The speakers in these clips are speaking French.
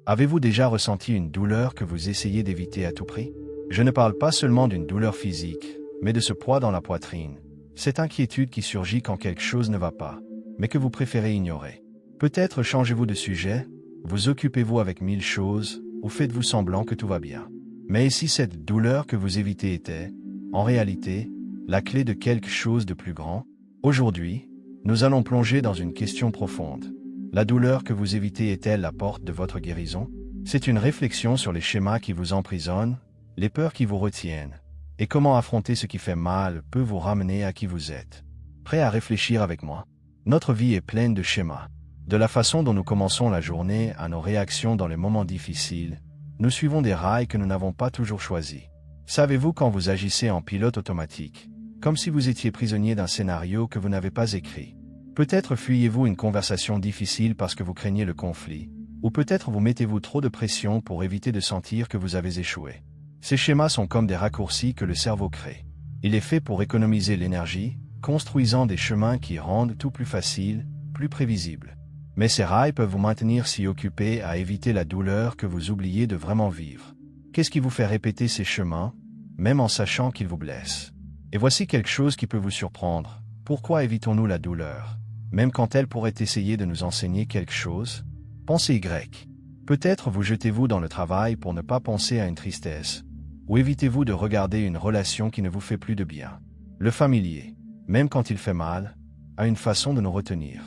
Avez-vous déjà ressenti une douleur que vous essayez d'éviter à tout prix? Je ne parle pas seulement d'une douleur physique, mais de ce poids dans la poitrine. Cette inquiétude qui surgit quand quelque chose ne va pas, mais que vous préférez ignorer. Peut-être changez-vous de sujet, vous occupez-vous avec 1000 choses, ou faites-vous semblant que tout va bien. Mais si cette douleur que vous évitez était, en réalité, la clé de quelque chose de plus grand? Aujourd'hui, nous allons plonger dans une question profonde. La douleur que vous évitez est-elle la porte de votre guérison? C'est une réflexion sur les schémas qui vous emprisonnent, les peurs qui vous retiennent, et comment affronter ce qui fait mal peut vous ramener à qui vous êtes. Prêt à réfléchir avec moi? Notre vie est pleine de schémas. De la façon dont nous commençons la journée à nos réactions dans les moments difficiles, nous suivons des rails que nous n'avons pas toujours choisis. Savez-vous quand vous agissez en pilote automatique, comme si vous étiez prisonnier d'un scénario que vous n'avez pas écrit? Peut-être fuyez-vous une conversation difficile parce que vous craignez le conflit, ou peut-être vous mettez-vous trop de pression pour éviter de sentir que vous avez échoué. Ces schémas sont comme des raccourcis que le cerveau crée. Il est fait pour économiser l'énergie, construisant des chemins qui rendent tout plus facile, plus prévisible. Mais ces rails peuvent vous maintenir si occupés à éviter la douleur que vous oubliez de vraiment vivre. Qu'est-ce qui vous fait répéter ces chemins, même en sachant qu'ils vous blessent? Et voici quelque chose qui peut vous surprendre. Pourquoi évitons-nous la douleur, même quand elle pourrait essayer de nous enseigner quelque chose? Pensez Y. Peut-être vous jetez-vous dans le travail pour ne pas penser à une tristesse, ou évitez-vous de regarder une relation qui ne vous fait plus de bien. Le familier, même quand il fait mal, a une façon de nous retenir.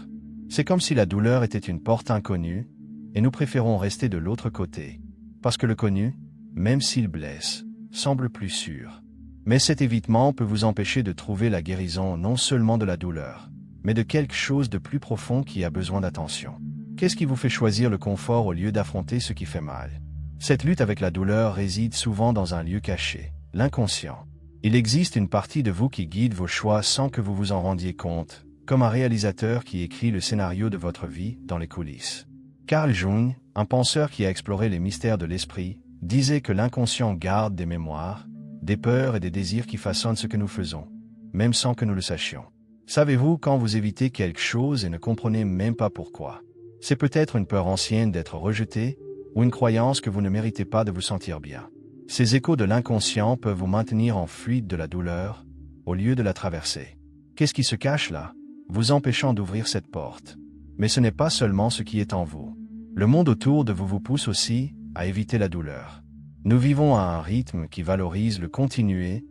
C'est comme si la douleur était une porte inconnue, et nous préférons rester de l'autre côté, parce que le connu, même s'il blesse, semble plus sûr. Mais cet évitement peut vous empêcher de trouver la guérison non seulement de la douleur, mais de quelque chose de plus profond qui a besoin d'attention. Qu'est-ce qui vous fait choisir le confort au lieu d'affronter ce qui fait mal? Cette lutte avec la douleur réside souvent dans un lieu caché, l'inconscient. Il existe une partie de vous qui guide vos choix sans que vous vous en rendiez compte, comme un réalisateur qui écrit le scénario de votre vie dans les coulisses. Carl Jung, un penseur qui a exploré les mystères de l'esprit, disait que l'inconscient garde des mémoires, des peurs et des désirs qui façonnent ce que nous faisons, même sans que nous le sachions. Savez-vous quand vous évitez quelque chose et ne comprenez même pas pourquoi? C'est peut-être une peur ancienne d'être rejeté, ou une croyance que vous ne méritez pas de vous sentir bien. Ces échos de l'inconscient peuvent vous maintenir en fuite de la douleur, au lieu de la traverser. Qu'est-ce qui se cache là, vous empêchant d'ouvrir cette porte? Mais ce n'est pas seulement ce qui est en vous. Le monde autour de vous pousse aussi à éviter la douleur. Nous vivons à un rythme qui valorise le continuer,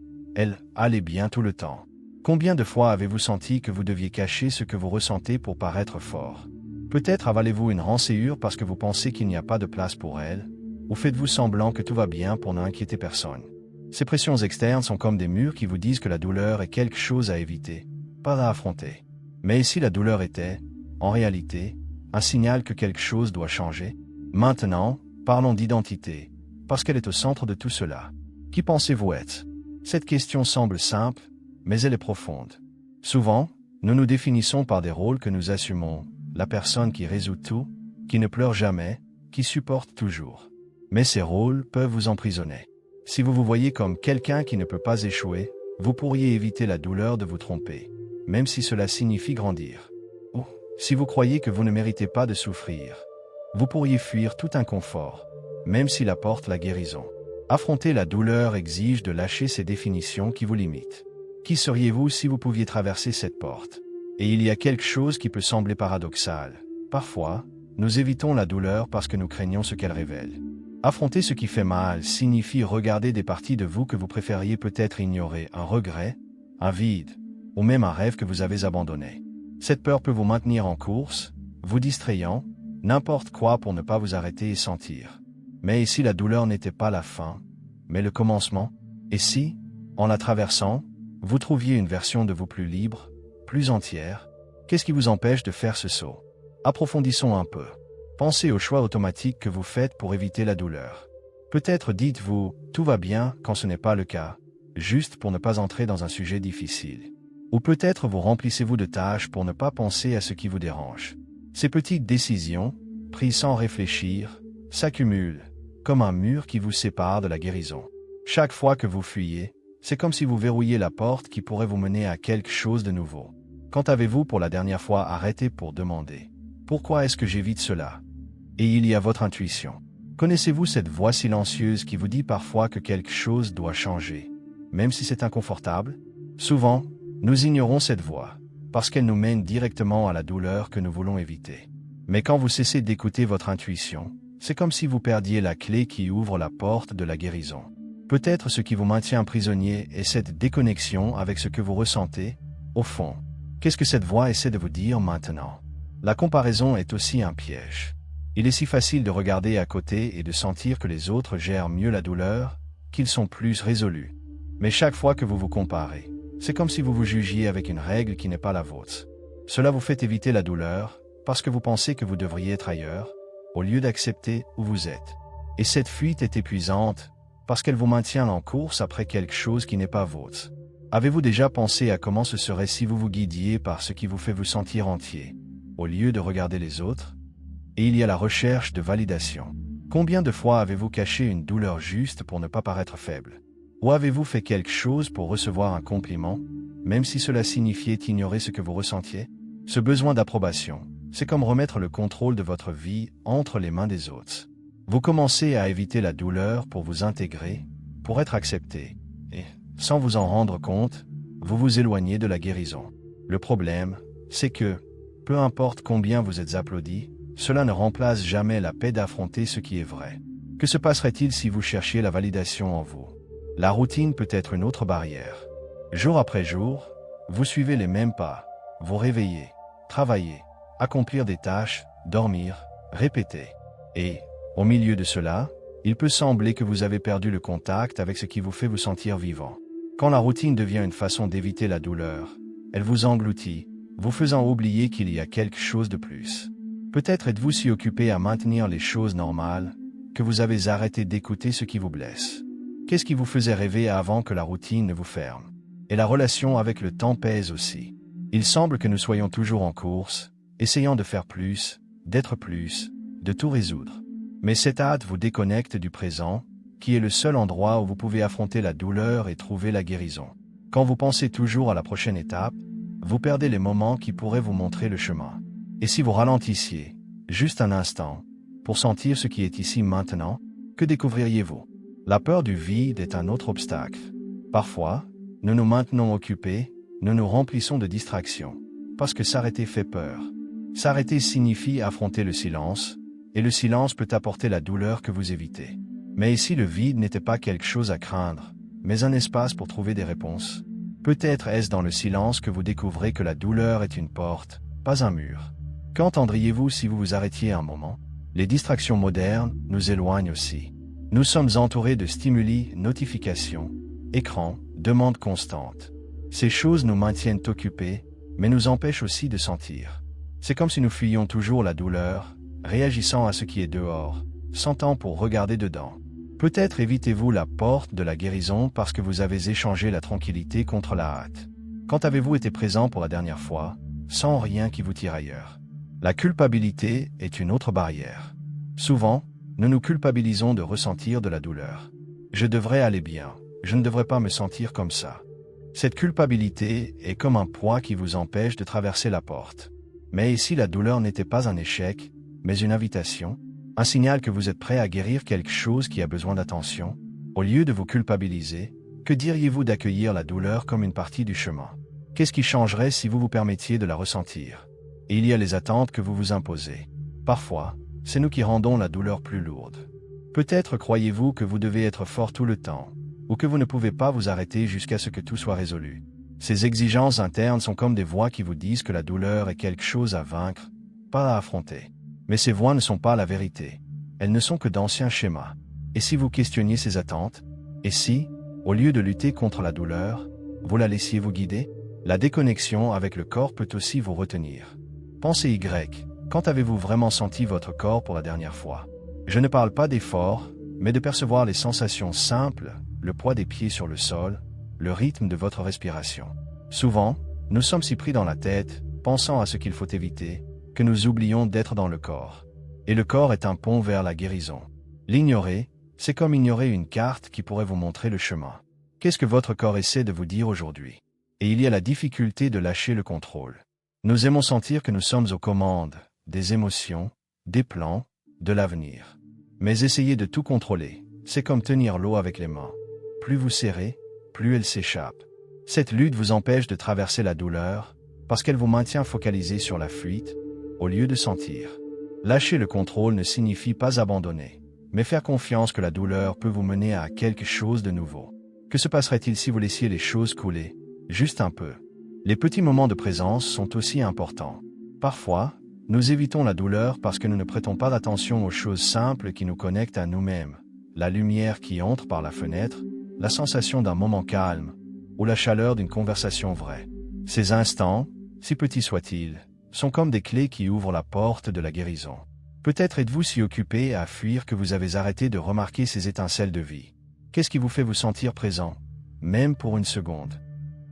aller bien tout le temps. Combien de fois avez-vous senti que vous deviez cacher ce que vous ressentez pour paraître fort? Peut-être avalez-vous une rancœur parce que vous pensez qu'il n'y a pas de place pour elle, ou faites-vous semblant que tout va bien pour n'inquiéter personne. Ces pressions externes sont comme des murs qui vous disent que la douleur est quelque chose à éviter, pas à affronter. Mais si la douleur était, en réalité, un signal que quelque chose doit changer? Maintenant, parlons d'identité, parce qu'elle est au centre de tout cela. Qui pensez-vous être? Cette question semble simple, mais elle est profonde. Souvent, nous nous définissons par des rôles que nous assumons, la personne qui résout tout, qui ne pleure jamais, qui supporte toujours. Mais ces rôles peuvent vous emprisonner. Si vous vous voyez comme quelqu'un qui ne peut pas échouer, vous pourriez éviter la douleur de vous tromper, même si cela signifie grandir. Ou, si vous croyez que vous ne méritez pas de souffrir, vous pourriez fuir tout inconfort, même s'il apporte la guérison. Affronter la douleur exige de lâcher ces définitions qui vous limitent. Qui seriez-vous si vous pouviez traverser cette porte? Et il y a quelque chose qui peut sembler paradoxal. Parfois, nous évitons la douleur parce que nous craignons ce qu'elle révèle. Affronter ce qui fait mal signifie regarder des parties de vous que vous préfériez peut-être ignorer, un regret, un vide, ou même un rêve que vous avez abandonné. Cette peur peut vous maintenir en course, vous distrayant, n'importe quoi pour ne pas vous arrêter et sentir. Mais si la douleur n'était pas la fin, mais le commencement? Et si, en la traversant, vous trouviez une version de vous plus libre, plus entière? Qu'est-ce qui vous empêche de faire ce saut? Approfondissons un peu. Pensez aux choix automatiques que vous faites pour éviter la douleur. Peut-être dites-vous « tout va bien » quand ce n'est pas le cas, juste pour ne pas entrer dans un sujet difficile. Ou peut-être vous remplissez-vous de tâches pour ne pas penser à ce qui vous dérange. Ces petites décisions, prises sans réfléchir, s'accumulent, comme un mur qui vous sépare de la guérison. Chaque fois que vous fuyez, c'est comme si vous verrouilliez la porte qui pourrait vous mener à quelque chose de nouveau. Quand avez-vous pour la dernière fois arrêté pour demander « Pourquoi est-ce que j'évite cela ?» Et il y a votre intuition. Connaissez-vous cette voix silencieuse qui vous dit parfois que quelque chose doit changer, même si c'est inconfortable? Souvent, nous ignorons cette voix, parce qu'elle nous mène directement à la douleur que nous voulons éviter. Mais quand vous cessez d'écouter votre intuition, c'est comme si vous perdiez la clé qui ouvre la porte de la guérison. Peut-être ce qui vous maintient prisonnier est cette déconnexion avec ce que vous ressentez. Au fond, qu'est-ce que cette voix essaie de vous dire maintenant? La comparaison est aussi un piège. Il est si facile de regarder à côté et de sentir que les autres gèrent mieux la douleur, qu'ils sont plus résolus. Mais chaque fois que vous vous comparez, c'est comme si vous vous jugiez avec une règle qui n'est pas la vôtre. Cela vous fait éviter la douleur, parce que vous pensez que vous devriez être ailleurs, au lieu d'accepter où vous êtes. Et cette fuite est épuisante, parce qu'elle vous maintient en course après quelque chose qui n'est pas vôtre. Avez-vous déjà pensé à comment ce serait si vous vous guidiez par ce qui vous fait vous sentir entier, au lieu de regarder les autres? Et il y a la recherche de validation. Combien de fois avez-vous caché une douleur juste pour ne pas paraître faible? Ou avez-vous fait quelque chose pour recevoir un compliment, même si cela signifiait ignorer ce que vous ressentiez? Ce besoin d'approbation, c'est comme remettre le contrôle de votre vie entre les mains des autres. Vous commencez à éviter la douleur pour vous intégrer, pour être accepté, et, sans vous en rendre compte, vous vous éloignez de la guérison. Le problème, c'est que, peu importe combien vous êtes applaudi, cela ne remplace jamais la paix d'affronter ce qui est vrai. Que se passerait-il si vous cherchiez la validation en vous? La routine peut être une autre barrière. Jour après jour, vous suivez les mêmes pas, vous réveillez, travailler, accomplir des tâches, dormir, répéter. Et, au milieu de cela, il peut sembler que vous avez perdu le contact avec ce qui vous fait vous sentir vivant. Quand la routine devient une façon d'éviter la douleur, elle vous engloutit, vous faisant oublier qu'il y a quelque chose de plus. Peut-être êtes-vous si occupé à maintenir les choses normales, que vous avez arrêté d'écouter ce qui vous blesse. Qu'est-ce qui vous faisait rêver avant que la routine ne vous ferme? Et la relation avec le temps pèse aussi. Il semble que nous soyons toujours en course, essayant de faire plus, d'être plus, de tout résoudre. Mais cette hâte vous déconnecte du présent, qui est le seul endroit où vous pouvez affronter la douleur et trouver la guérison. Quand vous pensez toujours à la prochaine étape, vous perdez les moments qui pourraient vous montrer le chemin. Et si vous ralentissiez, juste un instant, pour sentir ce qui est ici maintenant, que découvririez-vous? La peur du vide est un autre obstacle. Parfois, nous nous maintenons occupés, nous nous remplissons de distractions, parce que s'arrêter fait peur. S'arrêter signifie affronter le silence, et le silence peut apporter la douleur que vous évitez. Mais ici le vide n'était pas quelque chose à craindre, mais un espace pour trouver des réponses. Peut-être est-ce dans le silence que vous découvrez que la douleur est une porte, pas un mur. Qu'entendriez-vous si vous vous arrêtiez un moment? Les distractions modernes nous éloignent aussi. Nous sommes entourés de stimuli, notifications, écrans, demandes constantes. Ces choses nous maintiennent occupés, mais nous empêchent aussi de sentir. C'est comme si nous fuyions toujours la douleur, réagissant à ce qui est dehors, sans temps pour regarder dedans. Peut-être évitez-vous la porte de la guérison parce que vous avez échangé la tranquillité contre la hâte. Quand avez-vous été présent pour la dernière fois, sans rien qui vous tire ailleurs? La culpabilité est une autre barrière. Souvent, nous nous culpabilisons de ressentir de la douleur. Je devrais aller bien, je ne devrais pas me sentir comme ça. Cette culpabilité est comme un poids qui vous empêche de traverser la porte. Mais ici la douleur n'était pas un échec, mais une invitation, un signal que vous êtes prêt à guérir quelque chose qui a besoin d'attention. Au lieu de vous culpabiliser, que diriez-vous d'accueillir la douleur comme une partie du chemin? Qu'est-ce qui changerait si vous vous permettiez de la ressentir? Et il y a les attentes que vous vous imposez. Parfois, c'est nous qui rendons la douleur plus lourde. Peut-être croyez-vous que vous devez être fort tout le temps, ou que vous ne pouvez pas vous arrêter jusqu'à ce que tout soit résolu. Ces exigences internes sont comme des voix qui vous disent que la douleur est quelque chose à vaincre, pas à affronter. Mais ces voix ne sont pas la vérité. Elles ne sont que d'anciens schémas. Et si vous questionniez ces attentes? Et si, au lieu de lutter contre la douleur, vous la laissiez vous guider? La déconnexion avec le corps peut aussi vous retenir. Pensez Y. Quand avez-vous vraiment senti votre corps pour la dernière fois? Je ne parle pas d'effort, mais de percevoir les sensations simples, le poids des pieds sur le sol, le rythme de votre respiration. Souvent, nous sommes si pris dans la tête, pensant à ce qu'il faut éviter, que nous oublions d'être dans le corps. Et le corps est un pont vers la guérison. L'ignorer, c'est comme ignorer une carte qui pourrait vous montrer le chemin. Qu'est-ce que votre corps essaie de vous dire aujourd'hui? Et il y a la difficulté de lâcher le contrôle. Nous aimons sentir que nous sommes aux commandes, des émotions, des plans, de l'avenir. Mais essayez de tout contrôler. C'est comme tenir l'eau avec les mains. Plus vous serrez, plus elle s'échappe. Cette lutte vous empêche de traverser la douleur, parce qu'elle vous maintient focalisé sur la fuite, au lieu de sentir. Lâcher le contrôle ne signifie pas abandonner, mais faire confiance que la douleur peut vous mener à quelque chose de nouveau. Que se passerait-il si vous laissiez les choses couler, juste un peu? Les petits moments de présence sont aussi importants. Parfois, nous évitons la douleur parce que nous ne prêtons pas d'attention aux choses simples qui nous connectent à nous-mêmes. La lumière qui entre par la fenêtre, la sensation d'un moment calme, ou la chaleur d'une conversation vraie. Ces instants, si petits soient-ils, sont comme des clés qui ouvrent la porte de la guérison. Peut-être êtes-vous si occupé à fuir que vous avez arrêté de remarquer ces étincelles de vie. Qu'est-ce qui vous fait vous sentir présent, même pour une seconde?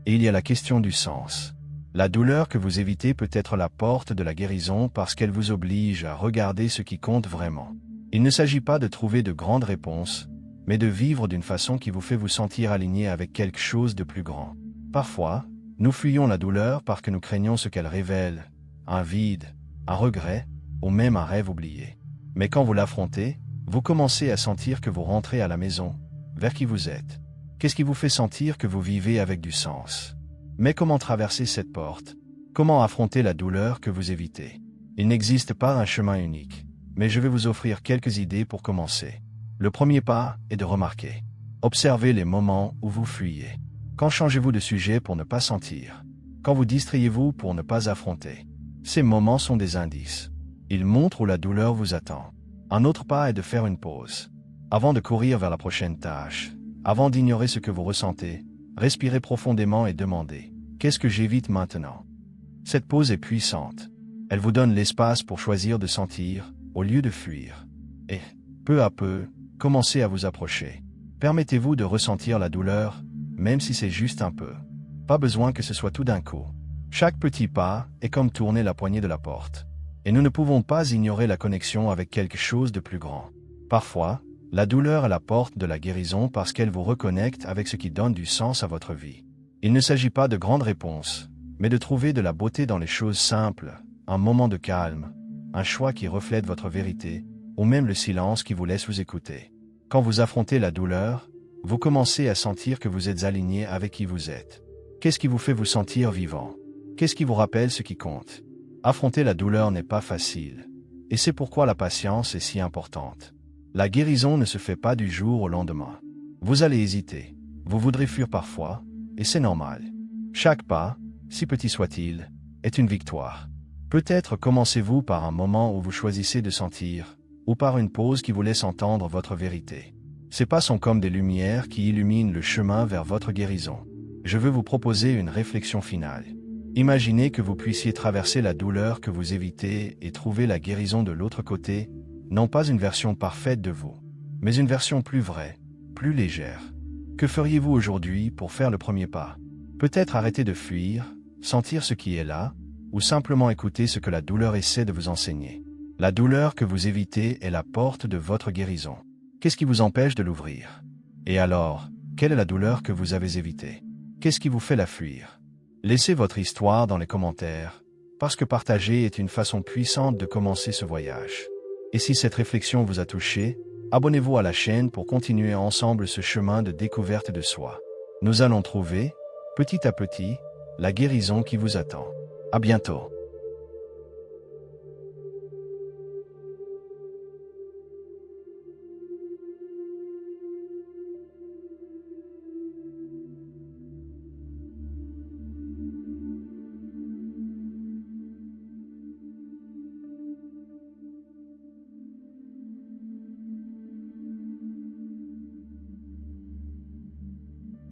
Et il y a la question du sens. La douleur que vous évitez peut être la porte de la guérison parce qu'elle vous oblige à regarder ce qui compte vraiment. Il ne s'agit pas de trouver de grandes réponses, mais de vivre d'une façon qui vous fait vous sentir aligné avec quelque chose de plus grand. Parfois, nous fuyons la douleur parce que nous craignons ce qu'elle révèle, un vide, un regret, ou même un rêve oublié. Mais quand vous l'affrontez, vous commencez à sentir que vous rentrez à la maison, vers qui vous êtes. Qu'est-ce qui vous fait sentir que vous vivez avec du sens? Mais comment traverser cette porte? Comment affronter la douleur que vous évitez? Il n'existe pas un chemin unique, mais je vais vous offrir quelques idées pour commencer. Le premier pas est de remarquer. Observez les moments où vous fuyez. Quand changez-vous de sujet pour ne pas sentir? Quand vous distrayez-vous pour ne pas affronter? Ces moments sont des indices. Ils montrent où la douleur vous attend. Un autre pas est de faire une pause. Avant de courir vers la prochaine tâche, avant d'ignorer ce que vous ressentez, respirez profondément et demandez « Qu'est-ce que j'évite maintenant ?» Cette pause est puissante. Elle vous donne l'espace pour choisir de sentir, au lieu de fuir. Et, peu à peu, commencez à vous approcher. Permettez-vous de ressentir la douleur, même si c'est juste un peu. Pas besoin que ce soit tout d'un coup. Chaque petit pas est comme tourner la poignée de la porte. Et nous ne pouvons pas ignorer la connexion avec quelque chose de plus grand. Parfois, la douleur est la porte de la guérison parce qu'elle vous reconnecte avec ce qui donne du sens à votre vie. Il ne s'agit pas de grandes réponses, mais de trouver de la beauté dans les choses simples, un moment de calme, un choix qui reflète votre vérité, ou même le silence qui vous laisse vous écouter. Quand vous affrontez la douleur, vous commencez à sentir que vous êtes aligné avec qui vous êtes. Qu'est-ce qui vous fait vous sentir vivant? Qu'est-ce qui vous rappelle ce qui compte? Affronter la douleur n'est pas facile, et c'est pourquoi la patience est si importante. La guérison ne se fait pas du jour au lendemain. Vous allez hésiter, vous voudrez fuir parfois, et c'est normal. Chaque pas, si petit soit-il, est une victoire. Peut-être commencez-vous par un moment où vous choisissez de sentir, ou par une pause qui vous laisse entendre votre vérité. Ces pas sont comme des lumières qui illuminent le chemin vers votre guérison. Je veux vous proposer une réflexion finale. Imaginez que vous puissiez traverser la douleur que vous évitez et trouver la guérison de l'autre côté, non pas une version parfaite de vous, mais une version plus vraie, plus légère. Que feriez-vous aujourd'hui pour faire le premier pas? Peut-être arrêter de fuir, sentir ce qui est là, ou simplement écouter ce que la douleur essaie de vous enseigner. La douleur que vous évitez est la porte de votre guérison. Qu'est-ce qui vous empêche de l'ouvrir? Et alors, quelle est la douleur que vous avez évitée? Qu'est-ce qui vous fait la fuir? Laissez votre histoire dans les commentaires, parce que partager est une façon puissante de commencer ce voyage. Et si cette réflexion vous a touché, abonnez-vous à la chaîne pour continuer ensemble ce chemin de découverte de soi. Nous allons trouver, petit à petit, la guérison qui vous attend. À bientôt.